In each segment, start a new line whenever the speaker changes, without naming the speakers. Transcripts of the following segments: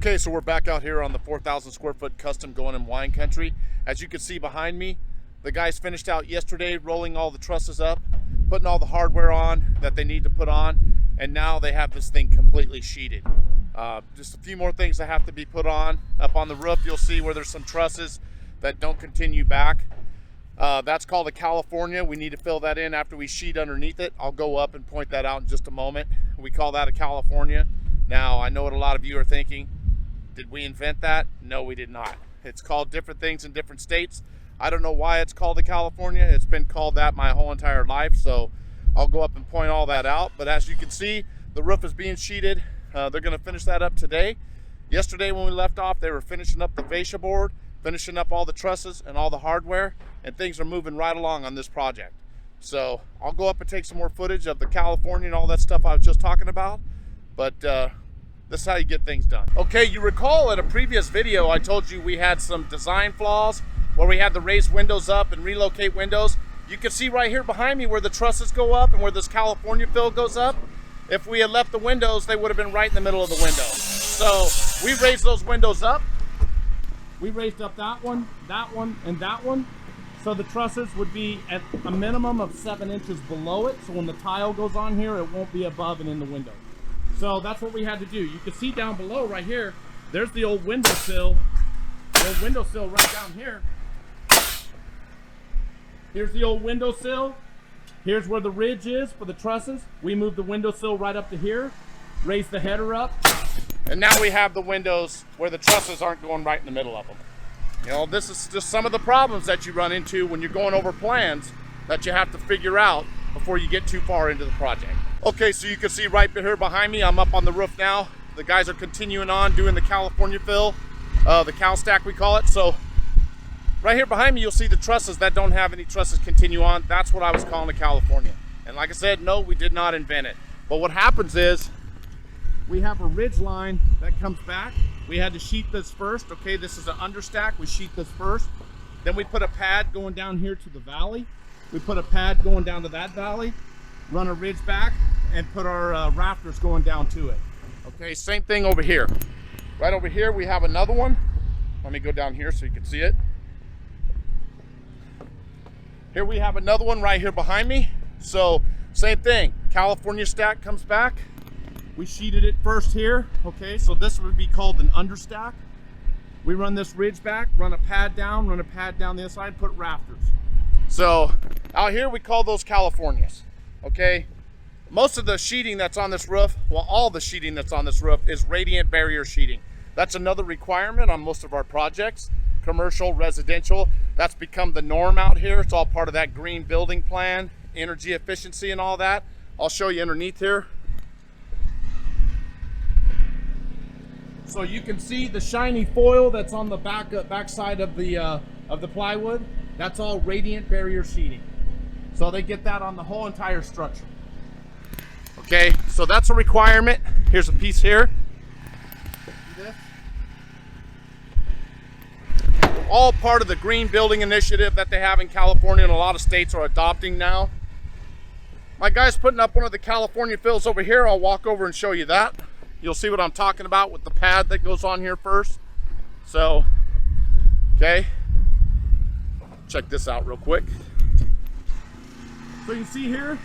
Okay, so we're back out here on the 4,000 square foot custom going in wine country. As you can see behind me, the guys finished out yesterday rolling all the trusses up, putting all the hardware on that they need to put on, and now they have this thing completely sheeted. Just a few more things that have to be put on. Up on the roof, you'll see where there's some trusses that don't continue back. That's called a California. We need to fill that in after we sheet underneath it. I'll go up and point that out in just a moment. We call that a California. Now, I know what a lot of you are thinking. Did we invent that? No, we did not. It's called different things in different states. I don't know why it's called a California. It's been called that my whole entire life, so I'll go up and point all that out. But as you can see, the roof is being sheeted. They're going to finish that up today. Yesterday when we left off, they were finishing up the fascia board, finishing up all the trusses and all the hardware, and things are moving right along on this project. So I'll go up and take some more footage of the California and all that stuff I was just talking about. But this is how you get things done. Okay, you recall in a previous video I told you we had some design flaws where we had to raise windows up and relocate windows. You can see right here behind me where the trusses go up and where this California fill goes up. If we had left the windows, they would have been right in the middle of the window. So we raised those windows up. We raised up that one, and that one. So the trusses would be at a minimum of 7 inches below it. So when the tile goes on here, it won't be above and in the window. So that's what we had to do. You can see down below right here, there's the old windowsill. The old windowsill right down here. Here's the old windowsill. Here's where the ridge is for the trusses. We moved the windowsill right up to here, raised the header up, and now we have the windows where the trusses aren't going right in the middle of them. You know, this is just some of the problems that you run into when you're going over plans that you have to figure out before you get too far into the project. Okay, so you can see right here behind me, I'm up on the roof now. The guys are continuing on doing the California fill, the cow stack we call it. So right here behind me, you'll see the trusses that don't have any trusses continue on. That's what I was calling a California. And like I said, no, we did not invent it. But what happens is we have a ridge line that comes back. We had to sheet this first. Okay, this is an understack. We sheet this first. Then we put a pad going down here to the valley. We put a pad going down to that valley, run a ridge back, and put our rafters going down to it. Okay, same thing over here. Right over here, we have another one. Let me go down here so you can see it. Here we have another one right here behind me. So same thing, California stack comes back. We sheeted it first here. Okay, so this would be called an understack. We run this ridge back, run a pad down the other side, put rafters. So out here we call those Californias. Okay, most of the sheeting that's on this roof, well, all the sheeting that's on this roof is radiant barrier sheeting. That's another requirement on most of our projects, commercial, residential. That's become the norm out here. It's all part of that green building plan, energy efficiency and all that. I'll show you underneath here. So you can see the shiny foil that's on the back side of the plywood. That's all radiant barrier sheeting. So they get that on the whole entire structure. Okay, so that's a requirement. Here's a piece here. See this? All part of the green building initiative that they have in California, and a lot of states are adopting now. My guy's putting up one of the California fills over here. I'll walk over and show you that. You'll see what I'm talking about with the pad that goes on here first. So, okay. Check this out real quick. So you can see here,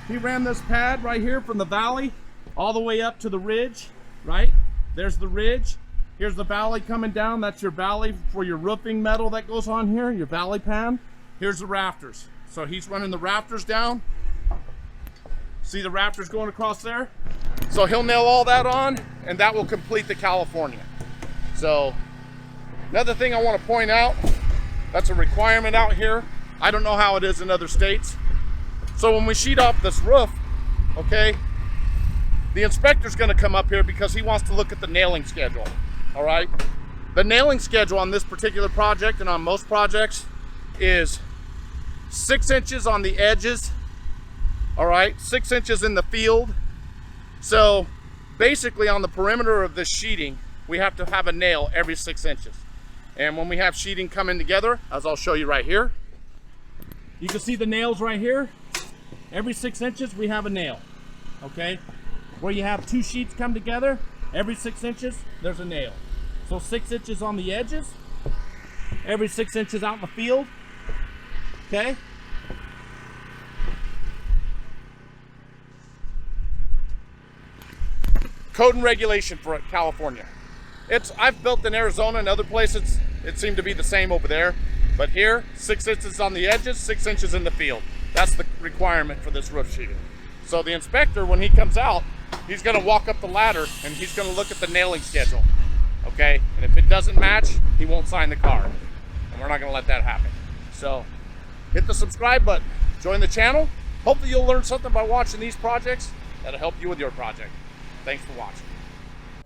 he ran this pad right here from the valley all the way up to the ridge, right? There's the ridge. Here's the valley coming down. That's your valley for your roofing metal that goes on here, your valley pan. Here's the rafters. So he's running the rafters down. See the rafters going across there? So he'll nail all that on, and that will complete the California. So another thing I want to point out, that's a requirement out here. I don't know how it is in other states. So when we sheet off this roof, okay, the inspector's going to come up here because he wants to look at the nailing schedule. All right, the nailing schedule on this particular project and on most projects is 6 inches on the edges. All right, 6 inches in the field. So basically on the perimeter of this sheeting, we have to have a nail every 6 inches. And when we have sheeting coming together, as I'll show you right here, you can see the nails right here. Every 6 inches we have a nail. Okay, where you have two sheets come together, Every 6 inches, there's a nail. So 6 inches on the edges, every 6 inches out in the field, okay? Code and regulation for California. I've built in Arizona and other places, it seemed to be the same over there. But here, 6 inches on the edges, 6 inches in the field. That's the requirement for this roof sheeting. So the inspector, when he comes out, he's gonna walk up the ladder and he's gonna look at the nailing schedule, okay? And if it doesn't match, he won't sign the card. And we're not gonna let that happen. So hit the subscribe button, join the channel. Hopefully you'll learn something by watching these projects that'll help you with your project. Thanks for watching.